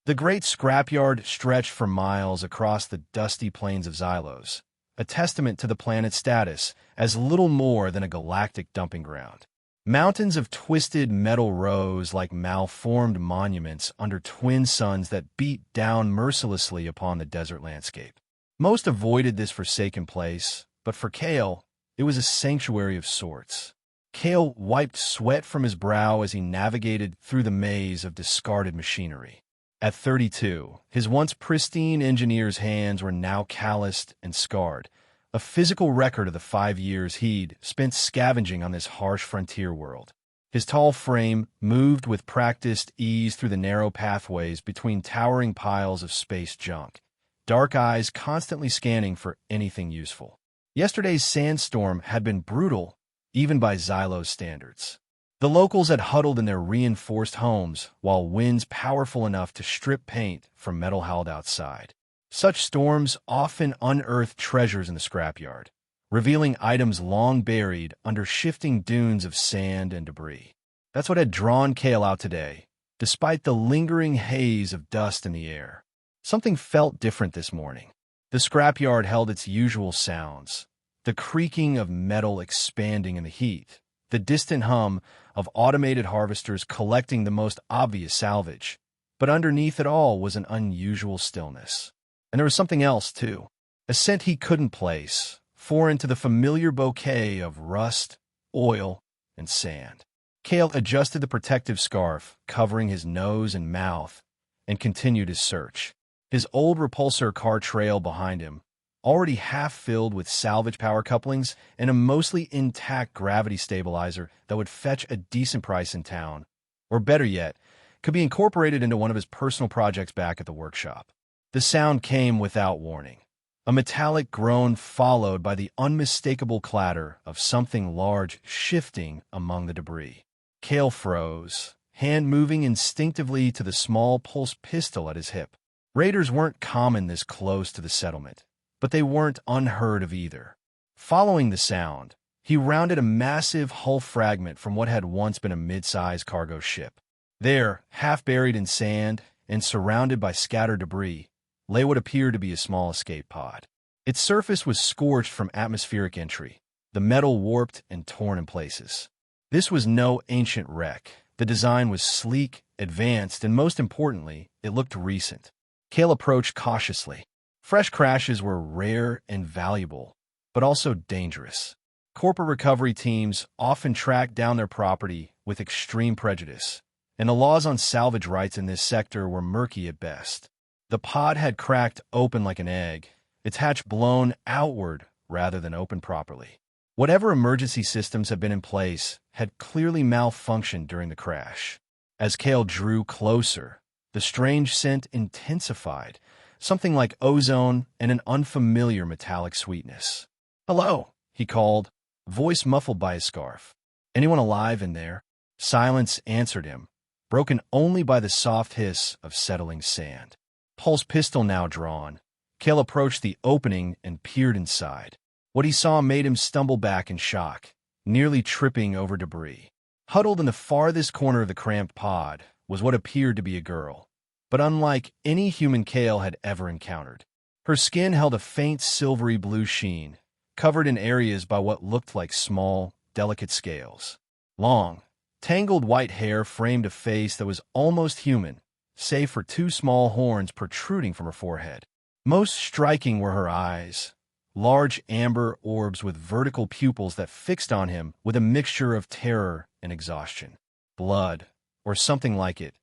The great scrapyard stretched for miles across the dusty plains of Xylos, a testament to the planet's status as little more than a galactic dumping ground. Mountains of twisted metal rose like malformed monuments under twin suns that beat down mercilessly upon the desert landscape. Most avoided this forsaken place, but for Kale, it was a sanctuary of sorts. Kale wiped sweat from his brow as he navigated through the maze of discarded machinery. At 32, his once pristine engineer's hands were now calloused and scarred, a physical record of the 5 years he'd spent scavenging on this harsh frontier world. His tall frame moved with practiced ease through the narrow pathways between towering piles of space junk, dark eyes constantly scanning for anything useful. Yesterday's sandstorm had been brutal, even by Xylos standards. The locals had huddled in their reinforced homes while winds powerful enough to strip paint from metal held outside. Such storms often unearthed treasures in the scrapyard, revealing items long buried under shifting dunes of sand and debris. That's what had drawn Kale out today, despite the lingering haze of dust in the air. Something felt different this morning. The scrapyard held its usual sounds, the creaking of metal expanding in the heat, the distant hum of automated harvesters collecting the most obvious salvage. But underneath it all was an unusual stillness. And there was something else, too. A scent he couldn't place, foreign to the familiar bouquet of rust, oil, and sand. Kale adjusted the protective scarf covering his nose and mouth and continued his search. His old repulsor car trail behind him, already half filled with salvage power couplings and a mostly intact gravity stabilizer that would fetch a decent price in town, or better yet, could be incorporated into one of his personal projects back at the workshop. The sound came without warning. A metallic groan followed by the unmistakable clatter of something large shifting among the debris. Kale froze, hand moving instinctively to the small pulse pistol at his hip. Raiders weren't common this close to the settlement, but they weren't unheard of either. Following the sound, he rounded a massive hull fragment from what had once been a mid-sized cargo ship. There, half buried in sand and surrounded by scattered debris, lay what appeared to be a small escape pod. Its surface was scorched from atmospheric entry, the metal warped and torn in places. This was no ancient wreck. The design was sleek, advanced, and most importantly, it looked recent. Kale approached cautiously. Fresh crashes were rare and valuable, but also dangerous. Corporate recovery teams often tracked down their property with extreme prejudice, and the laws on salvage rights in this sector were murky at best. The pod had cracked open like an egg, its hatch blown outward rather than open properly. Whatever emergency systems had been in place had clearly malfunctioned during the crash. As Kale drew closer, the strange scent intensified, something like ozone and an unfamiliar metallic sweetness. "Hello," he called, voice muffled by his scarf. "Anyone alive in there?" Silence answered him, broken only by the soft hiss of settling sand. Pulse pistol now drawn, Kale approached the opening and peered inside. What he saw made him stumble back in shock, nearly tripping over debris. Huddled in the farthest corner of the cramped pod was what appeared to be a girl, but unlike any human Kale had ever encountered. Her skin held a faint silvery blue sheen, covered in areas by what looked like small, delicate scales. Long, tangled white hair framed a face that was almost human, save for 2 small horns protruding from her forehead. Most striking were her eyes, large amber orbs with vertical pupils that fixed on him with a mixture of terror and exhaustion. Blood, or something like it,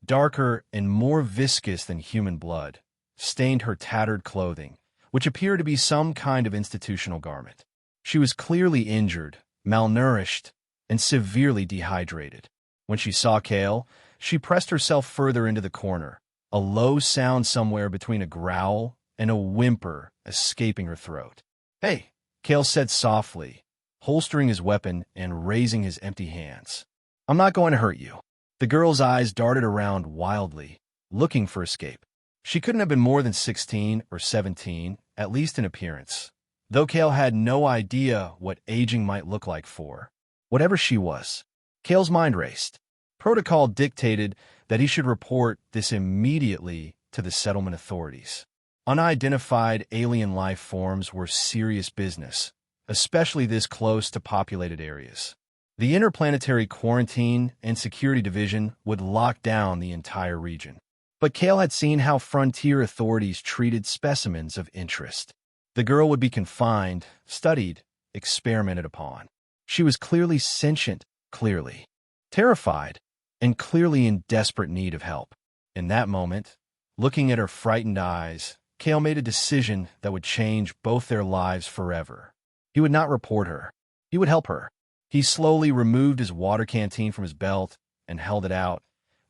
darker and more viscous than human blood, stained her tattered clothing, which appeared to be some kind of institutional garment. She was clearly injured, malnourished, and severely dehydrated. When she saw Kale, she pressed herself further into the corner, a low sound somewhere between a growl and a whimper escaping her throat. "Hey," Kale said softly, holstering his weapon and raising his empty hands. "I'm not going to hurt you." The girl's eyes darted around wildly, looking for escape. She couldn't have been more than 16 or 17, at least in appearance, though Kale had no idea what aging might look like for whatever she was. Kale's mind raced. Protocol dictated that he should report this immediately to the settlement authorities. Unidentified alien life forms were serious business, especially this close to populated areas. The Interplanetary Quarantine and Security Division would lock down the entire region. But Kale had seen how frontier authorities treated specimens of interest. The girl would be confined, studied, experimented upon. She was clearly sentient, clearly terrified, and clearly in desperate need of help. In that moment, looking at her frightened eyes, Kale made a decision that would change both their lives forever. He would not report her. He would help her. He slowly removed his water canteen from his belt and held it out,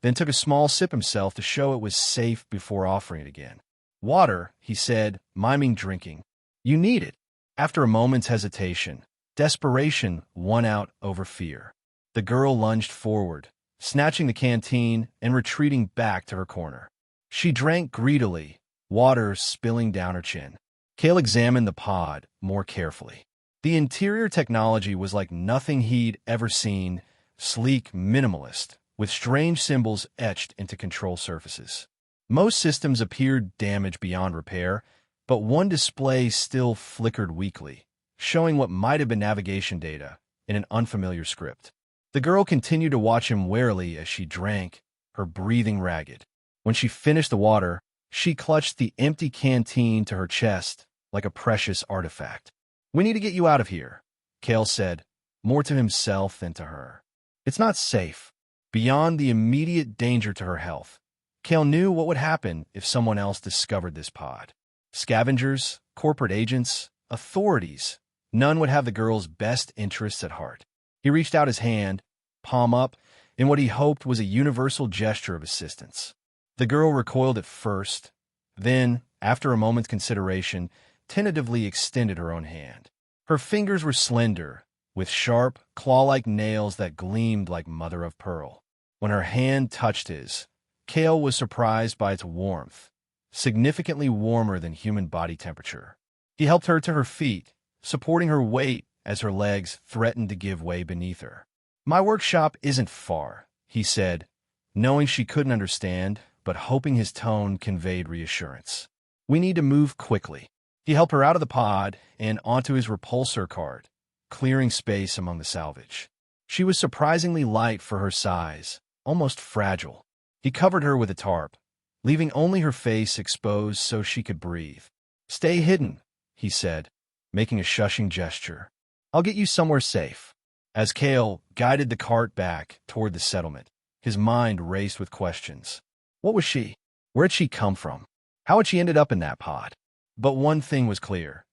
then took a small sip himself to show it was safe before offering it again. "Water," he said, miming drinking. "You need it." After a moment's hesitation, desperation won out over fear. The girl lunged forward, snatching the canteen and retreating back to her corner. She drank greedily, water spilling down her chin. Kale examined the pod more carefully. The interior technology was like nothing he'd ever seen, sleek, minimalist, with strange symbols etched into control surfaces. Most systems appeared damaged beyond repair, but one display still flickered weakly, showing what might have been navigation data in an unfamiliar script. The girl continued to watch him warily as she drank, her breathing ragged. When she finished the water, she clutched the empty canteen to her chest like a precious artifact. "We need to get you out of here," Kale said, more to himself than to her. "It's not safe." Beyond the immediate danger to her health, Kale knew what would happen if someone else discovered this pod. Scavengers, corporate agents, authorities, none would have the girl's best interests at heart. He reached out his hand, palm up, in what he hoped was a universal gesture of assistance. The girl recoiled at first, then, after a moment's consideration, tentatively extended her own hand. Her fingers were slender, with sharp, claw-like nails that gleamed like mother of pearl. When her hand touched his, Kale was surprised by its warmth, significantly warmer than human body temperature. He helped her to her feet, supporting her weight as her legs threatened to give way beneath her. "My workshop isn't far," he said, knowing she couldn't understand, but hoping his tone conveyed reassurance. "We need to move quickly." He helped her out of the pod and onto his repulsor cart, clearing space among the salvage. She was surprisingly light for her size, almost fragile. He covered her with a tarp, leaving only her face exposed so she could breathe. "Stay hidden," he said, making a shushing gesture. "I'll get you somewhere safe." As Kale guided the cart back toward the settlement, his mind raced with questions. What was she? Where had she come from? How had she ended up in that pod? But one thing was clear.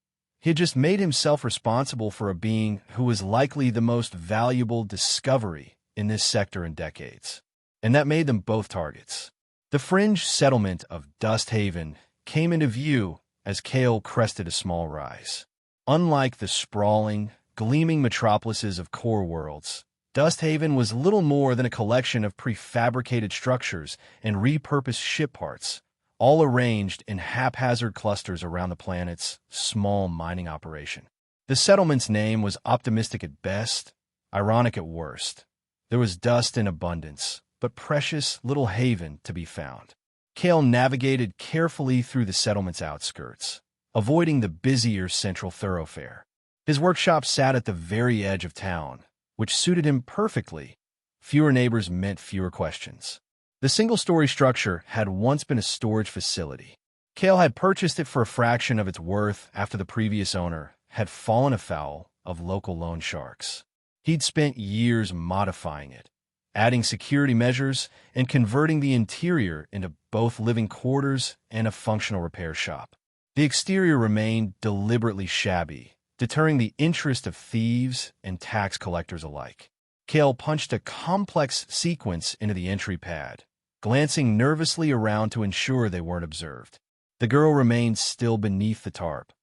He had just made himself responsible for a being who was likely the most valuable discovery in this sector in decades. And that made them both targets. The fringe settlement of Dust Haven came into view as Kale crested a small rise. Unlike the sprawling, gleaming metropolises of core worlds, Dust Haven was little more than a collection of prefabricated structures and repurposed ship parts, all arranged in haphazard clusters around the planet's small mining operation. The settlement's name was optimistic at best, ironic at worst. There was dust in abundance, but precious little haven to be found. Kale navigated carefully through the settlement's outskirts, avoiding the busier central thoroughfare. His workshop sat at the very edge of town, which suited him perfectly. Fewer neighbors meant fewer questions. The single-story structure had once been a storage facility. Kale had purchased it for a fraction of its worth after the previous owner had fallen afoul of local loan sharks. He'd spent years modifying it, adding security measures and converting the interior into both living quarters and a functional repair shop. The exterior remained deliberately shabby, deterring the interest of thieves and tax collectors alike. Kale punched a complex sequence into the entry pad, glancing nervously around to ensure they weren't observed. The girl remained still beneath the tarp,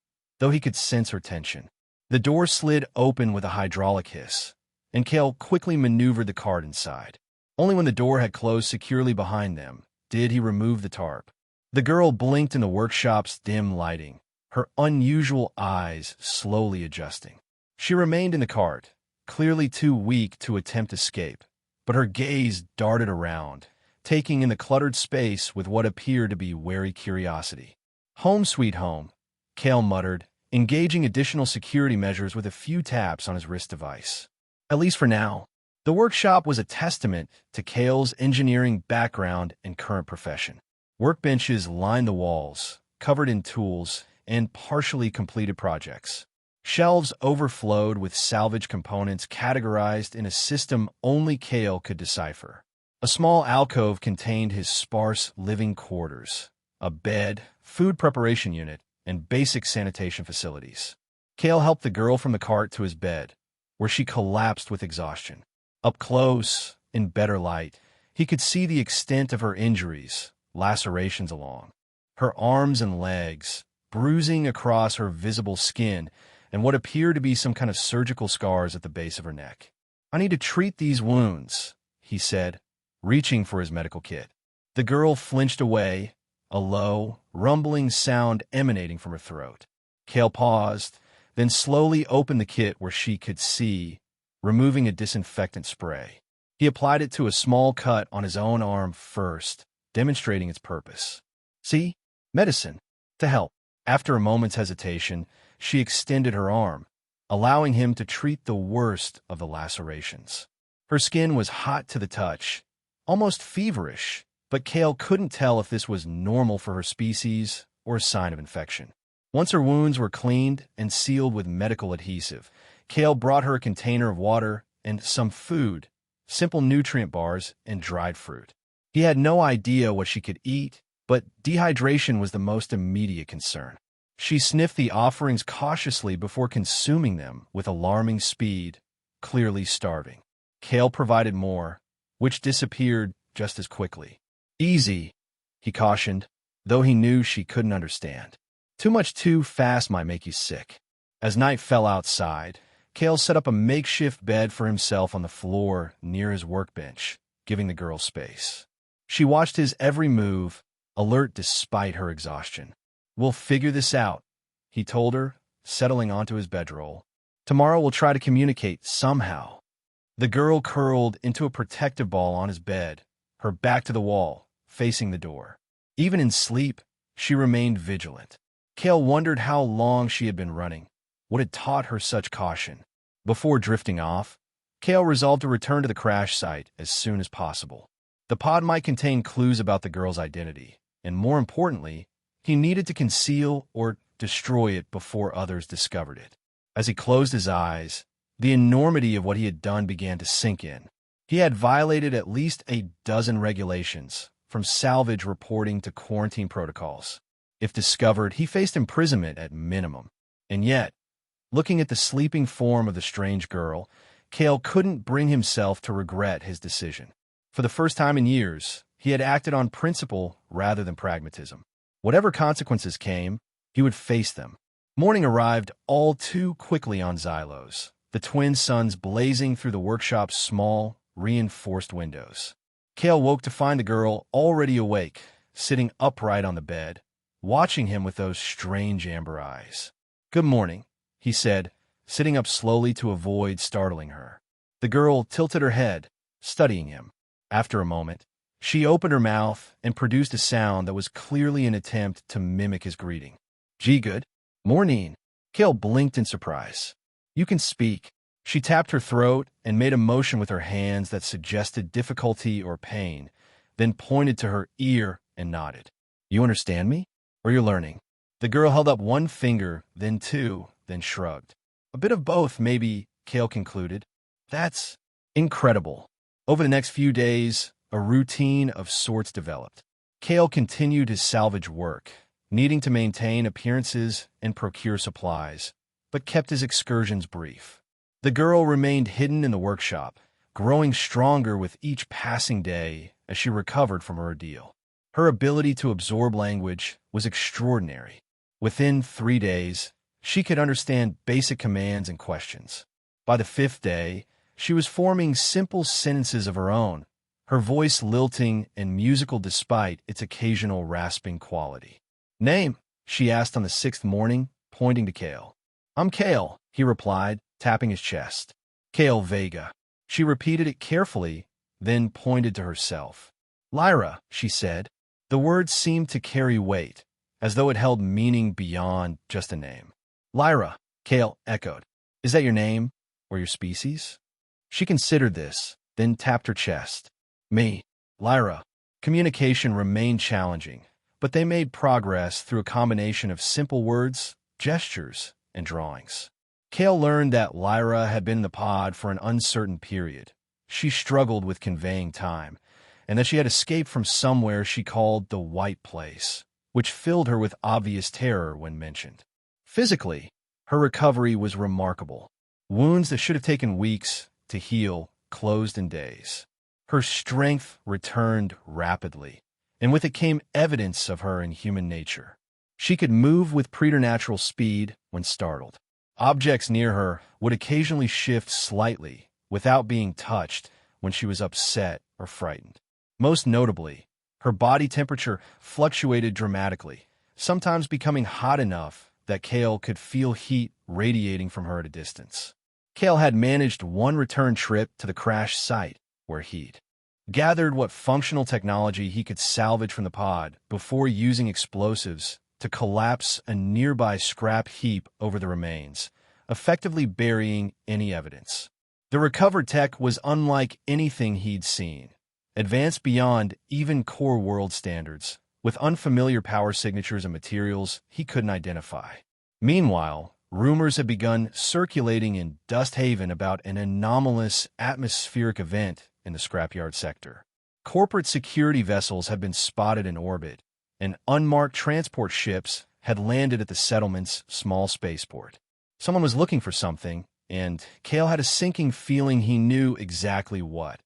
though he could sense her tension. The door slid open with a hydraulic hiss, and Kale quickly maneuvered the cart inside. Only when the door had closed securely behind them did he remove the tarp. The girl blinked in the workshop's dim lighting, her unusual eyes slowly adjusting. She remained in the cart, clearly too weak to attempt escape, but her gaze darted around, taking in the cluttered space with what appeared to be wary curiosity. "Home sweet home," Kale muttered, engaging additional security measures with a few taps on his wrist device. At least for now. The workshop was a testament to Kale's engineering background and current profession. Workbenches lined the walls, covered in tools and partially completed projects. Shelves overflowed with salvage components categorized in a system only Kale could decipher. A small alcove contained his sparse living quarters, a bed, food preparation unit, and basic sanitation facilities. Kale helped the girl from the cart to his bed, where she collapsed with exhaustion. Up close, in better light, he could see the extent of her injuries, lacerations along her arms and legs, bruising across her visible skin, and what appeared to be some kind of surgical scars at the base of her neck. "I need to treat these wounds," he said, reaching for his medical kit. The girl flinched away, a low, rumbling sound emanating from her throat. Kale paused, then slowly opened the kit where she could see, removing a disinfectant spray. He applied it to a small cut on his own arm first, demonstrating its purpose. "See? Medicine. To help." After a moment's hesitation, she extended her arm, allowing him to treat the worst of the lacerations. Her skin was hot to the touch, almost feverish, but Kale couldn't tell if this was normal for her species or a sign of infection. Once her wounds were cleaned and sealed with medical adhesive, Kale brought her a container of water and some food, simple nutrient bars and dried fruit. He had no idea what she could eat, but dehydration was the most immediate concern. She sniffed the offerings cautiously before consuming them with alarming speed, clearly starving. Kale provided more, which disappeared just as quickly. "Easy," he cautioned, though he knew she couldn't understand. "Too much too fast might make you sick." As night fell outside, Kale set up a makeshift bed for himself on the floor near his workbench, giving the girl space. She watched his every move, alert despite her exhaustion. "We'll figure this out," he told her, settling onto his bedroll. "Tomorrow we'll try to communicate somehow." The girl curled into a protective ball on his bed, her back to the wall, facing the door. Even in sleep, she remained vigilant. Kale wondered how long she had been running, what had taught her such caution. Before drifting off, Kale resolved to return to the crash site as soon as possible. The pod might contain clues about the girl's identity, and more importantly, he needed to conceal or destroy it before others discovered it. As he closed his eyes, the enormity of what he had done began to sink in. He had violated at least a dozen regulations, from salvage reporting to quarantine protocols. If discovered, he faced imprisonment at minimum. And yet, looking at the sleeping form of the strange girl, Kale couldn't bring himself to regret his decision. For the first time in years, he had acted on principle rather than pragmatism. Whatever consequences came, he would face them. Morning arrived all too quickly on Xylos, the twin suns blazing through the workshop's small, reinforced windows. Kale woke to find the girl already awake, sitting upright on the bed, watching him with those strange amber eyes. "Good morning," he said, sitting up slowly to avoid startling her. The girl tilted her head, studying him. After a moment, she opened her mouth and produced a sound that was clearly an attempt to mimic his greeting. "Gee, good morning." Kale blinked in surprise. "You can speak." She tapped her throat and made a motion with her hands that suggested difficulty or pain, then pointed to her ear and nodded. "You understand me? Or you're learning?" The girl held up one finger, then two, then shrugged. "A bit of both, maybe," Kale concluded. "That's incredible." Over the next few days, a routine of sorts developed. Kale continued his salvage work, needing to maintain appearances and procure supplies, but kept his excursions brief. The girl remained hidden in the workshop, growing stronger with each passing day as she recovered from her ordeal. Her ability to absorb language was extraordinary. Within 3 days, she could understand basic commands and questions. By the 5th day, she was forming simple sentences of her own, her voice lilting and musical despite its occasional rasping quality. "Name?" she asked on the 6th morning, pointing to Kale. "I'm Kale," he replied, tapping his chest. "Kale Vega." She repeated it carefully, then pointed to herself. Lyra, she said. The word seemed to carry weight, as though it held meaning beyond just a name. Lyra, Kale echoed. Is that your name, or your species? She considered this, then tapped her chest. Me, Lyra. Communication remained challenging, but they made progress through a combination of simple words, gestures, and drawings. Kale learned that Lyra had been in the pod for an uncertain period. She struggled with conveying time, and that she had escaped from somewhere she called the White Place, which filled her with obvious terror when mentioned. Physically, her recovery was remarkable. Wounds that should have taken weeks to heal closed in days. Her strength returned rapidly, and with it came evidence of her in human nature. She could move with preternatural speed when startled. Objects near her would occasionally shift slightly without being touched when she was upset or frightened. Most notably, her body temperature fluctuated dramatically, sometimes becoming hot enough that Kale could feel heat radiating from her at a distance. Kale had managed one return trip to the crash site, where he'd gathered what functional technology he could salvage from the pod before using explosives to collapse a nearby scrap heap over the remains, effectively burying any evidence. The recovered tech was unlike anything he'd seen, advanced beyond even core world standards, with unfamiliar power signatures and materials he couldn't identify. Meanwhile, rumors had begun circulating in Dust Haven about an anomalous atmospheric event in the scrapyard sector. Corporate security vessels had been spotted in orbit, and unmarked transport ships had landed at the settlement's small spaceport. Someone was looking for something, and Kale had a sinking feeling he knew exactly what.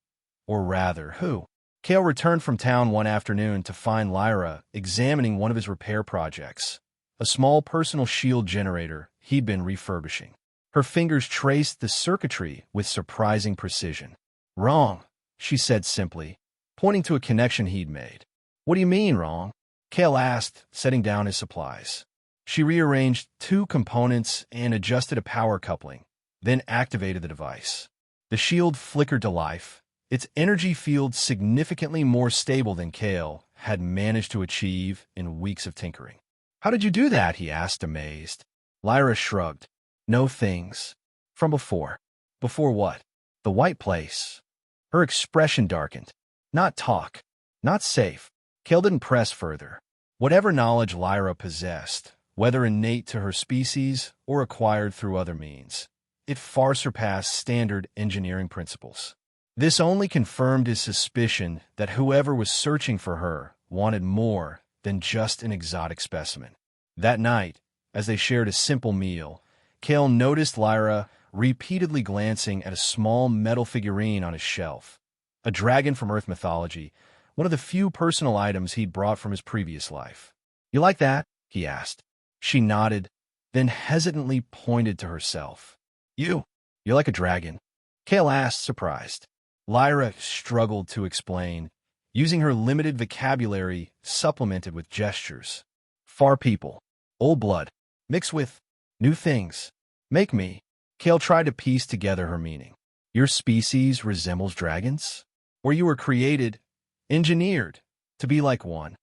Or rather, who. Kale returned from town one afternoon to find Lyra examining one of his repair projects, a small personal shield generator he'd been refurbishing. Her fingers traced the circuitry with surprising precision. Wrong, she said simply, pointing to a connection he'd made. What do you mean, wrong? Kale asked, setting down his supplies. She rearranged two components and adjusted a power coupling, then activated the device. The shield flickered to life, its energy field significantly more stable than Kale had managed to achieve in weeks of tinkering. How did you do that? He asked, amazed. Lyra shrugged. No things. From before. Before what? The White Place. Her expression darkened. Not talk. Not safe. Kale didn't press further. Whatever knowledge Lyra possessed, whether innate to her species or acquired through other means, it far surpassed standard engineering principles. This only confirmed his suspicion that whoever was searching for her wanted more than just an exotic specimen. That night, as they shared a simple meal, Kale noticed Lyra repeatedly glancing at a small metal figurine on his shelf, a dragon from Earth mythology, one of the few personal items he'd brought from his previous life. You like that? He asked. She nodded, then hesitantly pointed to herself. You're like a dragon. Kale asked, surprised. Lyra struggled to explain, using her limited vocabulary supplemented with gestures. Far people, old blood, mixed with new things. Make me. Kale tried to piece together her meaning. Your species resembles dragons? Or you were created, engineered, to be like one?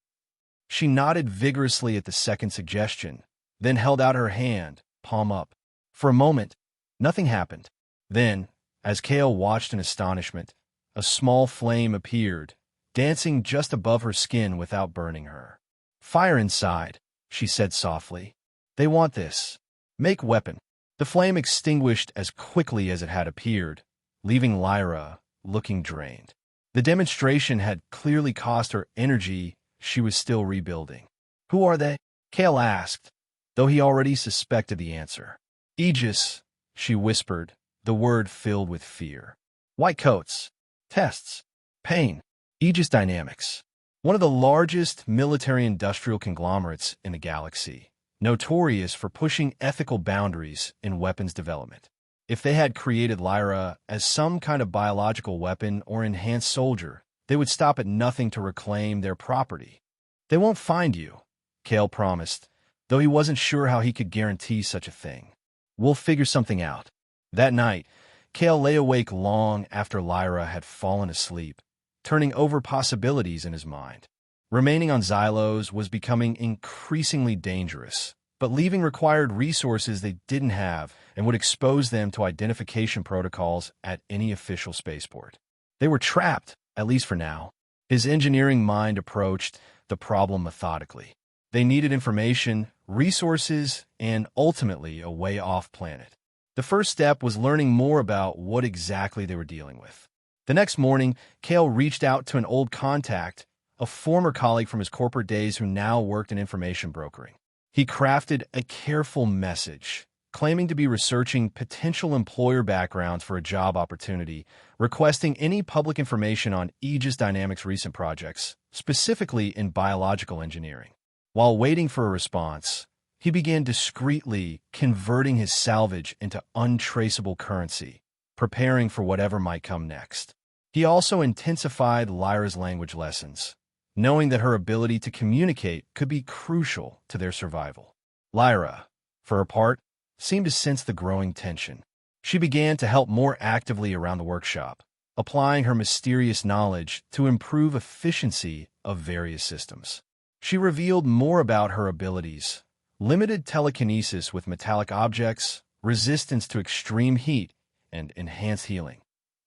She nodded vigorously at the second suggestion, then held out her hand, palm up. For a moment, nothing happened. Then, as Kale watched in astonishment, a small flame appeared, dancing just above her skin without burning her. Fire inside, she said softly. They want this. Make weapon. The flame extinguished as quickly as it had appeared, leaving Lyra looking drained. The demonstration had clearly cost her energy she was still rebuilding. Who are they? Kale asked, though he already suspected the answer. Aegis, she whispered, the word filled with fear. White coats. Tests. Pain. Aegis Dynamics. One of the largest military-industrial conglomerates in the galaxy, notorious for pushing ethical boundaries in weapons development. If they had created Lyra as some kind of biological weapon or enhanced soldier, they would stop at nothing to reclaim their property. They won't find you, Kale promised, though he wasn't sure how he could guarantee such a thing. We'll figure something out. That night, Kale lay awake long after Lyra had fallen asleep, turning over possibilities in his mind. Remaining on Xylos was becoming increasingly dangerous, but leaving required resources they didn't have and would expose them to identification protocols at any official spaceport. They were trapped, at least for now. His engineering mind approached the problem methodically. They needed information, resources, and ultimately a way off planet. The first step was learning more about what exactly they were dealing with. The next morning, Kale reached out to an old contact, a former colleague from his corporate days who now worked in information brokering. He crafted a careful message, claiming to be researching potential employer backgrounds for a job opportunity, requesting any public information on Aegis Dynamics' recent projects, specifically in biological engineering. While waiting for a response, he began discreetly converting his salvage into untraceable currency, preparing for whatever might come next. He also intensified Lyra's language lessons, knowing that her ability to communicate could be crucial to their survival. Lyra, for her part, seemed to sense the growing tension. She began to help more actively around the workshop, applying her mysterious knowledge to improve efficiency of various systems. She revealed more about her abilities: limited telekinesis with metallic objects, resistance to extreme heat, and enhanced healing,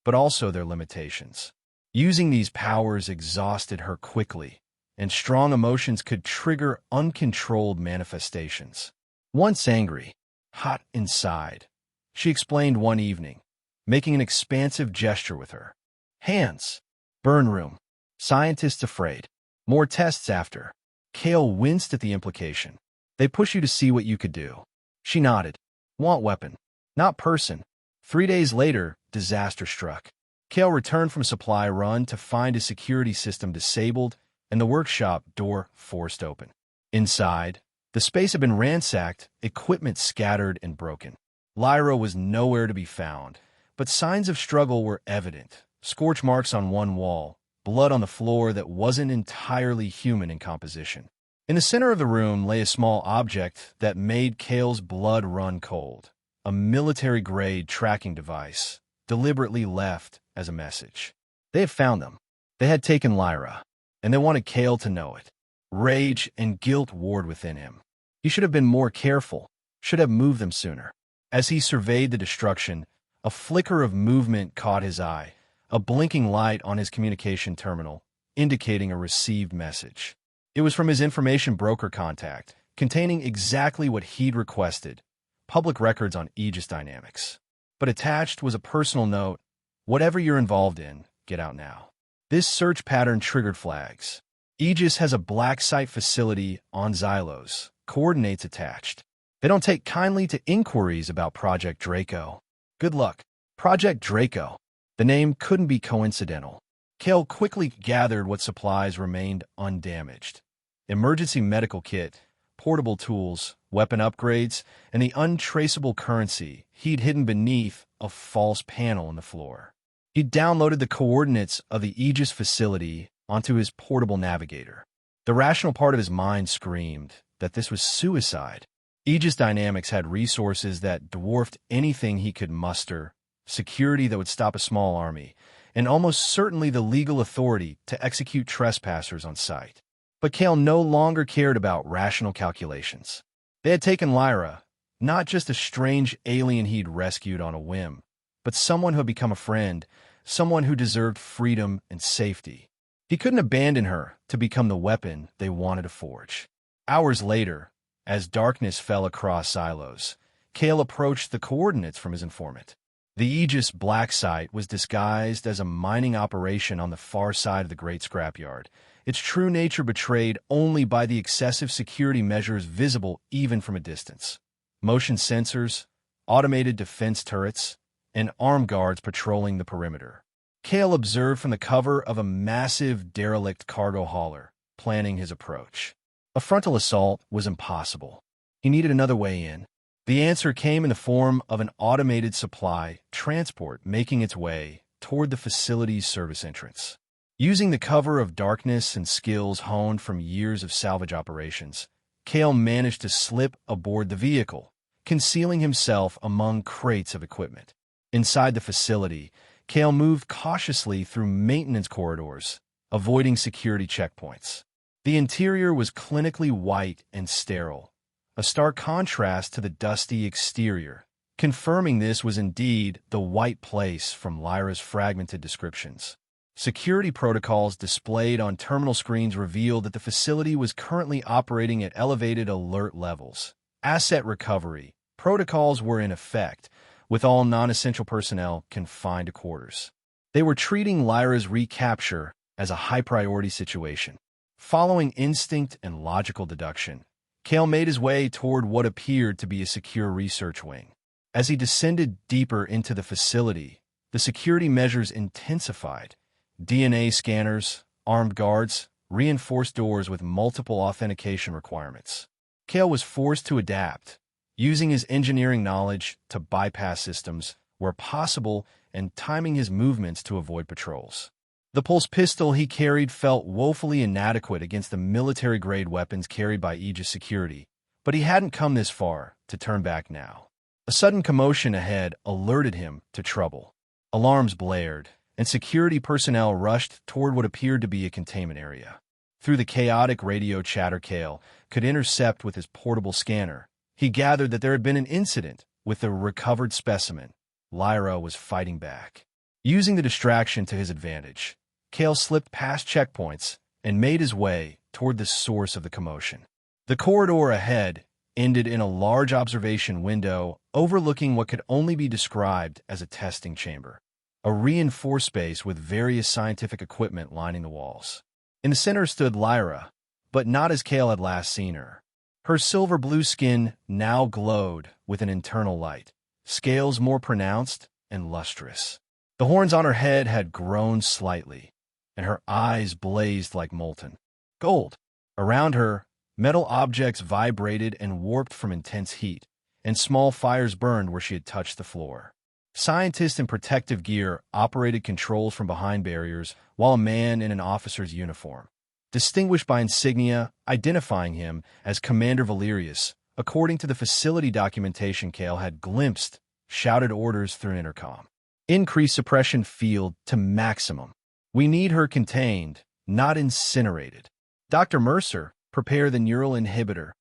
but also their limitations. Using these powers exhausted her quickly, and strong emotions could trigger uncontrolled manifestations. Once angry, hot inside, she explained one evening, making an expansive gesture with her hands. Burn room. Scientists afraid. More tests after. Kale winced at the implication. They push you to see what you could do. She nodded. Want weapon. Not person. 3 days later, disaster struck. Kale returned from supply run to find his security system disabled and the workshop door forced open. Inside, the space had been ransacked, equipment scattered and broken. Lyra was nowhere to be found, but signs of struggle were evident. Scorch marks on one wall, blood on the floor that wasn't entirely human in composition. In the center of the room lay a small object that made Kale's blood run cold. A military-grade tracking device, deliberately left as a message. They had found them. They had taken Lyra, and they wanted Kale to know it. Rage and guilt warred within him. He should have been more careful, should have moved them sooner. As he surveyed the destruction, a flicker of movement caught his eye, a blinking light on his communication terminal, indicating a received message. It was from his information broker contact, containing exactly what he'd requested: public records on Aegis Dynamics. But attached was a personal note: whatever you're involved in, get out now. This search pattern triggered flags. Aegis has a black site facility on Xylos, coordinates attached. They don't take kindly to inquiries about Project Draco. Good luck. Project Draco. The name couldn't be coincidental. Kale quickly gathered what supplies remained undamaged: emergency medical kit, portable tools, weapon upgrades, and the untraceable currency he'd hidden beneath a false panel in the floor. He downloaded the coordinates of the Aegis facility onto his portable navigator. The rational part of his mind screamed that this was suicide. Aegis Dynamics had resources that dwarfed anything he could muster, security that would stop a small army, and almost certainly the legal authority to execute trespassers on sight. But Kale no longer cared about rational calculations. They had taken Lyra, not just a strange alien he'd rescued on a whim, but someone who had become a friend, someone who deserved freedom and safety. He couldn't abandon her to become the weapon they wanted to forge. Hours later, as darkness fell across Xylos, Kale approached the coordinates from his informant. The Aegis Black Site was disguised as a mining operation on the far side of the Great Scrapyard, its true nature betrayed only by the excessive security measures visible even from a distance. Motion sensors, automated defense turrets, and armed guards patrolling the perimeter. Kale observed from the cover of a massive derelict cargo hauler, planning his approach. A frontal assault was impossible. He needed another way in. The answer came in the form of an automated supply transport making its way toward the facility's service entrance. Using the cover of darkness and skills honed from years of salvage operations, Kale managed to slip aboard the vehicle, concealing himself among crates of equipment. Inside the facility, Kale moved cautiously through maintenance corridors, avoiding security checkpoints. The interior was clinically white and sterile, a stark contrast to the dusty exterior, confirming this was indeed the White Place from Lyra's fragmented descriptions. Security protocols displayed on terminal screens revealed that the facility was currently operating at elevated alert levels. Asset recovery protocols were in effect, with all non-essential personnel confined to quarters. They were treating Lyra's recapture as a high-priority situation. Following instinct and logical deduction, Kale made his way toward what appeared to be a secure research wing. As he descended deeper into the facility, the security measures intensified. DNA scanners, armed guards, reinforced doors with multiple authentication requirements. Kale was forced to adapt, using his engineering knowledge to bypass systems where possible and timing his movements to avoid patrols. The pulse pistol he carried felt woefully inadequate against the military-grade weapons carried by Aegis security, but he hadn't come this far to turn back now. A sudden commotion ahead alerted him to trouble. Alarms blared, and security personnel rushed toward what appeared to be a containment area. Through the chaotic radio chatter Kale could intercept with his portable scanner, he gathered that there had been an incident with the recovered specimen. Lyra was fighting back. Using the distraction to his advantage, Kale slipped past checkpoints and made his way toward the source of the commotion. The corridor ahead ended in a large observation window overlooking what could only be described as a testing chamber, a reinforced space with various scientific equipment lining the walls. In the center stood Lyra, but not as Kale had last seen her. Her silver-blue skin now glowed with an internal light, scales more pronounced and lustrous. The horns on her head had grown slightly, and her eyes blazed like molten gold. Around her, metal objects vibrated and warped from intense heat, and small fires burned where she had touched the floor. Scientists in protective gear operated controls from behind barriers, while a man in an officer's uniform, distinguished by insignia identifying him as Commander Valerius, according to the facility documentation Kale had glimpsed, shouted orders through an intercom. Increase suppression field to maximum. We need her contained, not incinerated. Dr. Mercer, prepare the neural inhibitor.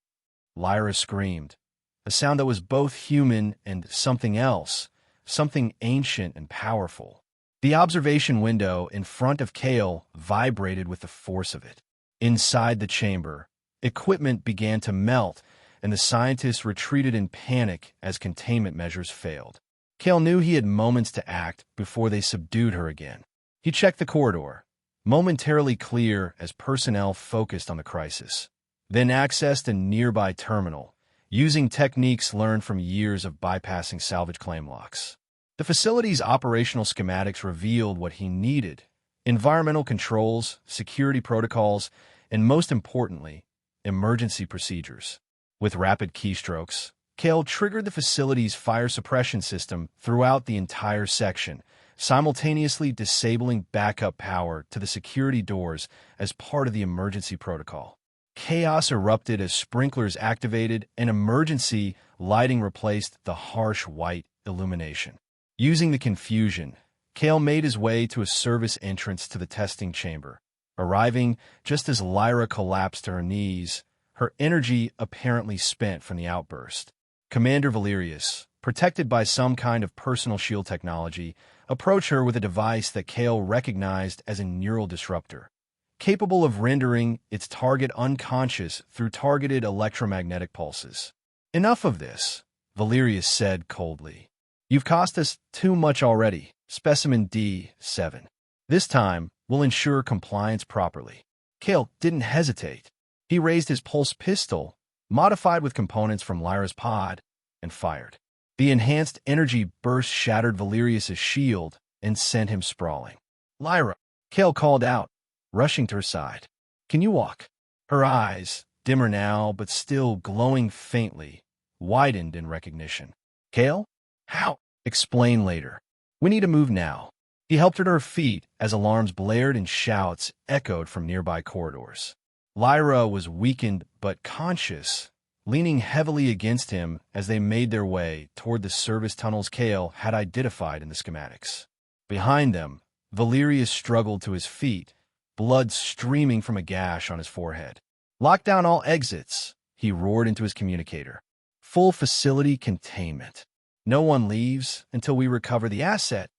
Lyra screamed, a sound that was both human and something else, something ancient and powerful. The observation window in front of Kale vibrated with the force of it. Inside the chamber, equipment began to melt, and the scientists retreated in panic as containment measures failed. Kale knew he had moments to act before they subdued her again. He checked the corridor, momentarily clear as personnel focused on the crisis, then accessed a nearby terminal, using techniques learned from years of bypassing salvage claim locks. The facility's operational schematics revealed what he needed: environmental controls, security protocols, and most importantly, emergency procedures. With rapid keystrokes, Kale triggered the facility's fire suppression system throughout the entire section, simultaneously disabling backup power to the security doors as part of the emergency protocol. Chaos erupted as sprinklers activated and emergency lighting replaced the harsh white illumination. Using the confusion, Kale made his way to a service entrance to the testing chamber, arriving just as Lyra collapsed to her knees, her energy apparently spent from the outburst. Commander Valerius, protected by some kind of personal shield technology, approached her with a device that Kale recognized as a neural disruptor, capable of rendering its target unconscious through targeted electromagnetic pulses. Enough of this, Valerius said coldly. You've cost us too much already, Specimen D7. This time, we'll ensure compliance properly. Kale didn't hesitate. He raised his pulse pistol, modified with components from Lyra's pod, and fired. The enhanced energy burst shattered Valerius's shield and sent him sprawling. Lyra, Kale called out, rushing to her side. Can you walk? Her eyes, dimmer now but still glowing faintly, widened in recognition. Kale? How? Explain later. We need to move now. He helped her to her feet as alarms blared and shouts echoed from nearby corridors. Lyra was weakened but conscious, leaning heavily against him as they made their way toward the service tunnels Kale had identified in the schematics. Behind them, Valerius struggled to his feet, blood streaming from a gash on his forehead. "Lock down all exits," he roared into his communicator. "Full facility containment. No one leaves until we recover the asset."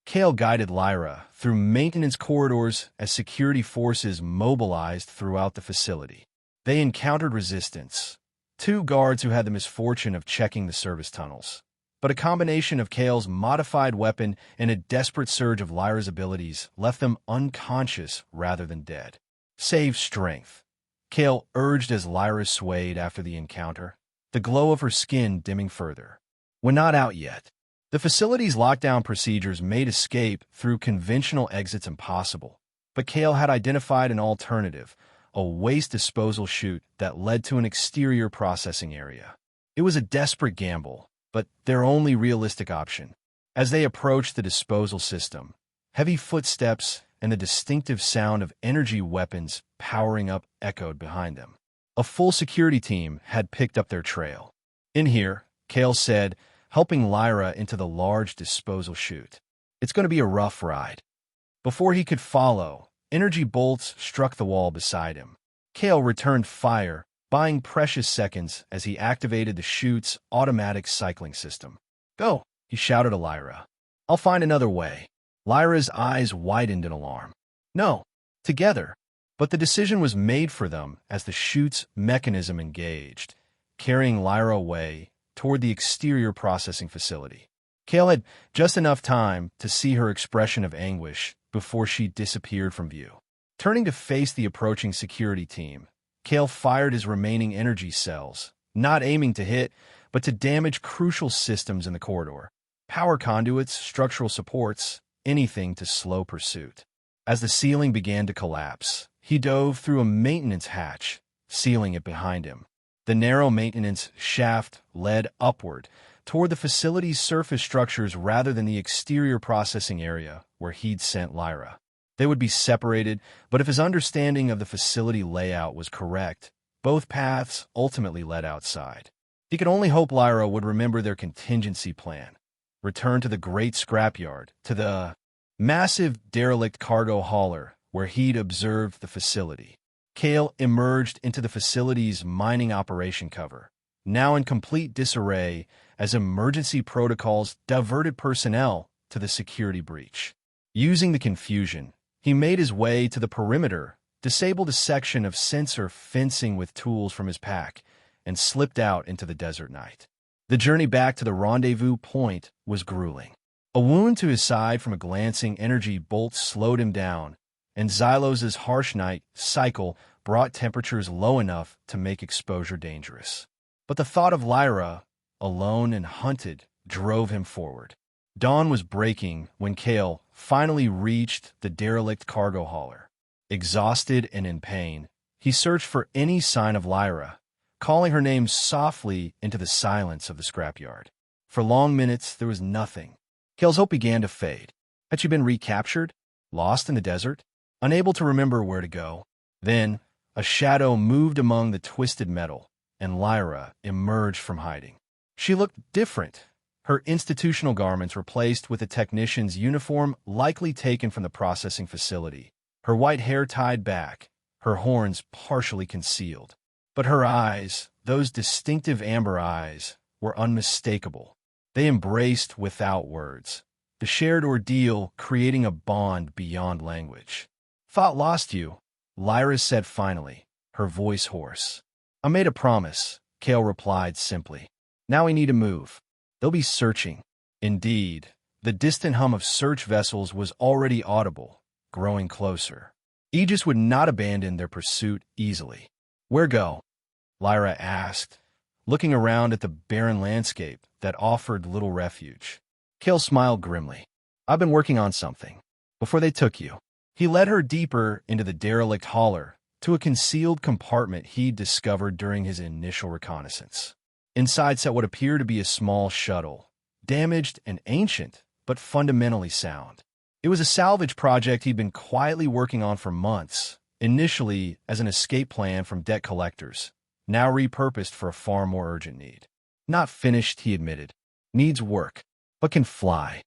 Kale guided Lyra through maintenance corridors as security forces mobilized throughout the facility. They encountered resistance, 2 guards who had the misfortune of checking the service tunnels. But a combination of Kale's modified weapon and a desperate surge of Lyra's abilities left them unconscious rather than dead. "Save strength," Kale urged as Lyra swayed after the encounter, the glow of her skin dimming further. "We're not out yet." The facility's lockdown procedures made escape through conventional exits impossible, but Kale had identified an alternative, a waste disposal chute that led to an exterior processing area. It was a desperate gamble, but their only realistic option. As they approached the disposal system, heavy footsteps and the distinctive sound of energy weapons powering up echoed behind them. A full security team had picked up their trail. "In here," Kale said, helping Lyra into the large disposal chute. "It's going to be a rough ride." Before he could follow, energy bolts struck the wall beside him. Kale returned fire, buying precious seconds as he activated the chute's automatic cycling system. "Go," he shouted to Lyra. "I'll find another way." Lyra's eyes widened in alarm. "No, together." But the decision was made for them as the chute's mechanism engaged, carrying Lyra away toward the exterior processing facility. Kale had just enough time to see her expression of anguish before she disappeared from view. Turning to face the approaching security team, Kale fired his remaining energy cells, not aiming to hit, but to damage crucial systems in the corridor. Power conduits, structural supports, anything to slow pursuit. As the ceiling began to collapse, he dove through a maintenance hatch, sealing it behind him. The narrow maintenance shaft led upward toward the facility's surface structures rather than the exterior processing area where he'd sent Lyra. They would be separated, but if his understanding of the facility layout was correct, both paths ultimately led outside. He could only hope Lyra would remember their contingency plan. Return to the great scrapyard, to the massive derelict cargo hauler where he'd observed the facility. Kale emerged into the facility's mining operation cover, now in complete disarray as emergency protocols diverted personnel to the security breach. Using the confusion, he made his way to the perimeter, disabled a section of sensor fencing with tools from his pack, and slipped out into the desert night. The journey back to the rendezvous point was grueling. A wound to his side from a glancing energy bolt slowed him down, and Xylos's harsh night cycle brought temperatures low enough to make exposure dangerous. But the thought of Lyra, alone and hunted, drove him forward. Dawn was breaking when Kale finally reached the derelict cargo hauler. Exhausted and in pain, he searched for any sign of Lyra, calling her name softly into the silence of the scrapyard. For long minutes, there was nothing. Kale's hope began to fade. Had she been recaptured? Lost in the desert? Unable to remember where to go? Then, a shadow moved among the twisted metal, and Lyra emerged from hiding. She looked different. Her institutional garments replaced with a technician's uniform likely taken from the processing facility. Her white hair tied back, her horns partially concealed. But her eyes, those distinctive amber eyes, were unmistakable. They embraced without words, the shared ordeal creating a bond beyond language. "Thought lost you," Lyra said finally, her voice hoarse. "I made a promise," Kale replied simply. "Now we need to move. They'll be searching." Indeed, the distant hum of search vessels was already audible, growing closer. Aegis would not abandon their pursuit easily. "Where go?" Lyra asked, looking around at the barren landscape that offered little refuge. Kale smiled grimly. "I've been working on something. Before they took you." He led her deeper into the derelict hauler, to a concealed compartment he'd discovered during his initial reconnaissance. Inside sat what appeared to be a small shuttle, damaged and ancient, but fundamentally sound. It was a salvage project he'd been quietly working on for months, initially as an escape plan from debt collectors, now repurposed for a far more urgent need. "Not finished," he admitted. "Needs work, but can fly."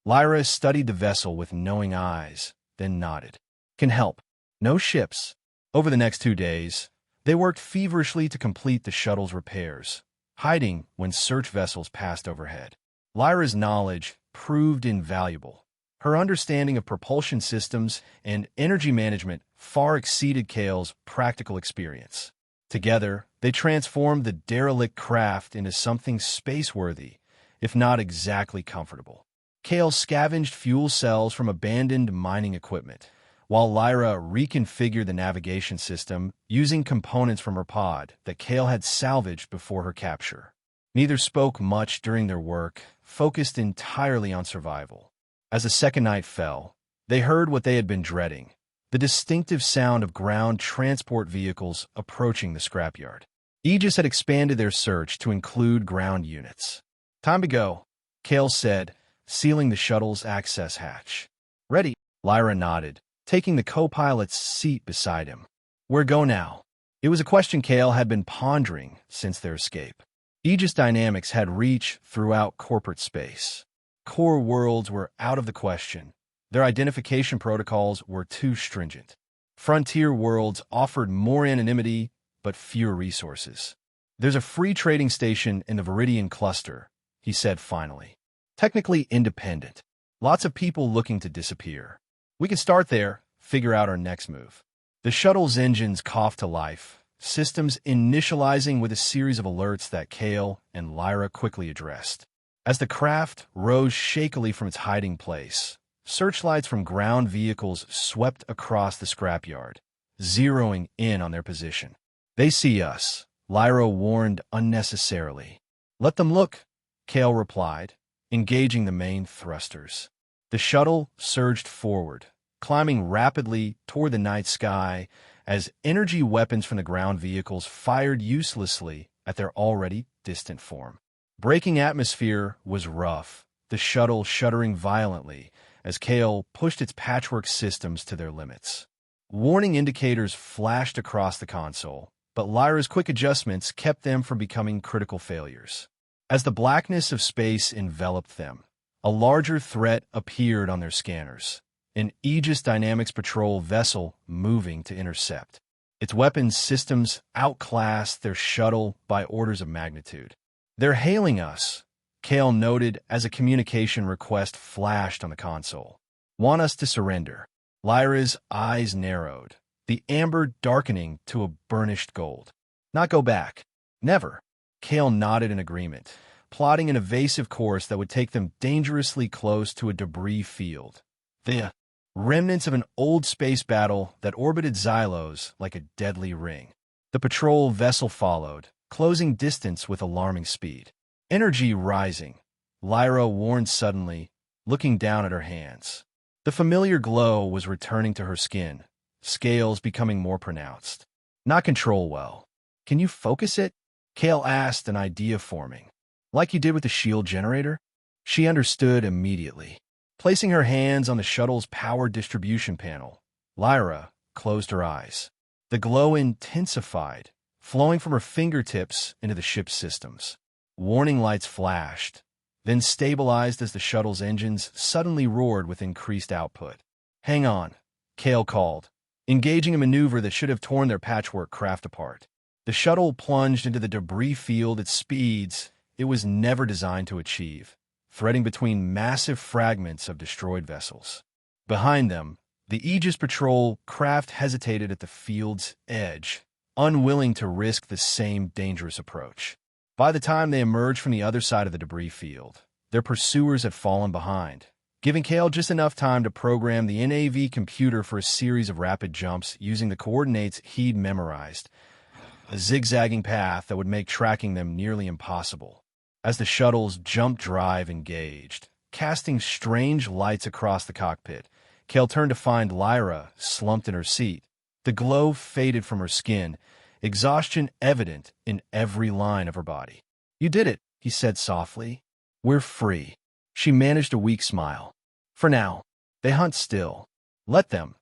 Lyra studied the vessel with knowing eyes, then nodded. Can help. No ships. Over the next 2 days, they worked feverishly to complete the shuttle's repairs, hiding when search vessels passed overhead. Lyra's knowledge proved invaluable. Her understanding of propulsion systems and energy management far exceeded Kale's practical experience. Together, they transformed the derelict craft into something space-worthy, if not exactly comfortable. Kale scavenged fuel cells from abandoned mining equipment, while Lyra reconfigured the navigation system using components from her pod that Kale had salvaged before her capture. Neither spoke much during their work, focused entirely on survival. As the second night fell, they heard what they had been dreading, the distinctive sound of ground transport vehicles approaching the scrapyard. Aegis had expanded their search to include ground units. Time to go, Kale said, sealing the shuttle's access hatch. Ready, Lyra nodded, taking the co-pilot's seat beside him. Where go now? It was a question Kale had been pondering since their escape. Aegis Dynamics had reach throughout corporate space. Core worlds were out of the question. Their identification protocols were too stringent. Frontier worlds offered more anonymity, but fewer resources. There's a free trading station in the Viridian cluster, he said finally. Technically independent. Lots of people looking to disappear. We can start there, figure out our next move. The shuttle's engines coughed to life, systems initializing with a series of alerts that Kale and Lyra quickly addressed. As the craft rose shakily from its hiding place, searchlights from ground vehicles swept across the scrapyard, zeroing in on their position. They see us, Lyra warned unnecessarily. Let them look, Kale replied, engaging the main thrusters. The shuttle surged forward, climbing rapidly toward the night sky as energy weapons from the ground vehicles fired uselessly at their already distant form. Breaking atmosphere was rough, the shuttle shuddering violently as Kale pushed its patchwork systems to their limits. Warning indicators flashed across the console, but Lyra's quick adjustments kept them from becoming critical failures. As the blackness of space enveloped them, a larger threat appeared on their scanners, an Aegis Dynamics patrol vessel moving to intercept. Its weapons systems outclassed their shuttle by orders of magnitude. They're hailing us, Kale noted as a communication request flashed on the console. Want us to surrender. Lyra's eyes narrowed, the amber darkening to a burnished gold. Not go back. Never. Kale nodded in agreement, plotting an evasive course that would take them dangerously close to a debris field. The remnants of an old space battle that orbited Xylos like a deadly ring. The patrol vessel followed, closing distance with alarming speed. Energy rising, Lyra warned suddenly, looking down at her hands. The familiar glow was returning to her skin, scales becoming more pronounced. Not control well. Can you focus it? Kale asked, an idea forming. Like you did with the shield generator? She understood immediately. Placing her hands on the shuttle's power distribution panel, Lyra closed her eyes. The glow intensified, flowing from her fingertips into the ship's systems. Warning lights flashed, then stabilized as the shuttle's engines suddenly roared with increased output. Hang on, Kale called, engaging a maneuver that should have torn their patchwork craft apart. The shuttle plunged into the debris field at speeds it was never designed to achieve, threading between massive fragments of destroyed vessels. Behind them, the Aegis patrol craft hesitated at the field's edge, unwilling to risk the same dangerous approach. By the time they emerged from the other side of the debris field, their pursuers had fallen behind, giving Kale just enough time to program the NAV computer for a series of rapid jumps using the coordinates he'd memorized, a zigzagging path that would make tracking them nearly impossible. As the shuttle's jump drive engaged, casting strange lights across the cockpit, Kale turned to find Lyra slumped in her seat. The glow faded from her skin, exhaustion evident in every line of her body. You did it, he said softly. We're free. She managed a weak smile. For now. They hunt still. Let them.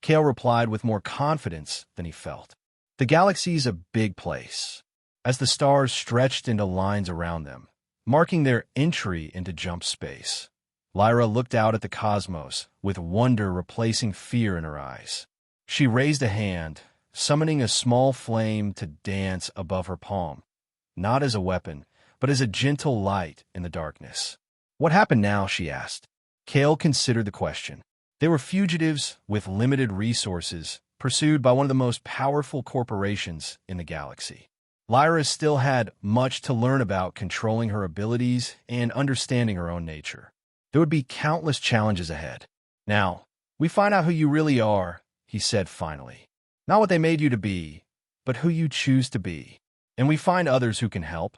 Kale replied with more confidence than he felt. The galaxy's a big place. As the stars stretched into lines around them, marking their entry into jump space, Lyra looked out at the cosmos, with wonder replacing fear in her eyes. She raised a hand, summoning a small flame to dance above her palm, not as a weapon, but as a gentle light in the darkness. What happened now? She asked. Kale considered the question. They were fugitives with limited resources, pursued by one of the most powerful corporations in the galaxy. Lyra still had much to learn about controlling her abilities and understanding her own nature. There would be countless challenges ahead. Now, we find out who you really are, he said finally. Not what they made you to be, but who you choose to be. And we find others who can help.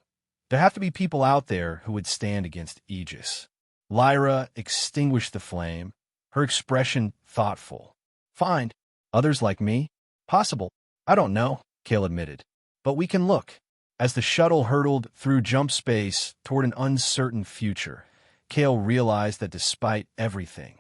There have to be people out there who would stand against Aegis. Lyra extinguished the flame, her expression thoughtful. Find others like me? Possible. I don't know, Kale admitted. But we can look. As the shuttle hurtled through jump space toward an uncertain future, Kale realized that despite everything,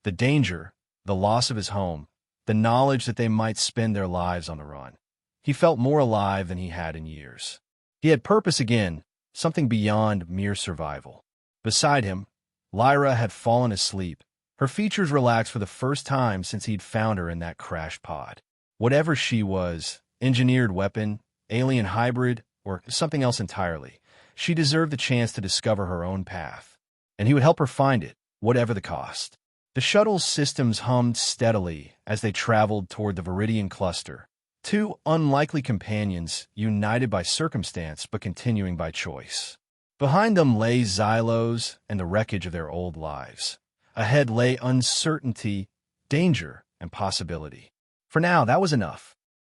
the danger, the loss of his home, the knowledge that they might spend their lives on the run, he felt more alive than he had in years. He had purpose again, something beyond mere survival. Beside him, Lyra had fallen asleep, her features relaxed for the first time since he'd found her in that crashed pod. Whatever she was, engineered weapon, alien hybrid, or something else entirely, she deserved the chance to discover her own path, and he would help her find it, whatever the cost. The shuttle's systems hummed steadily as they traveled toward the Viridian cluster, two unlikely companions united by circumstance but continuing by choice. Behind them lay Xylos and the wreckage of their old lives. Ahead lay uncertainty, danger, and possibility. For now, that was enough.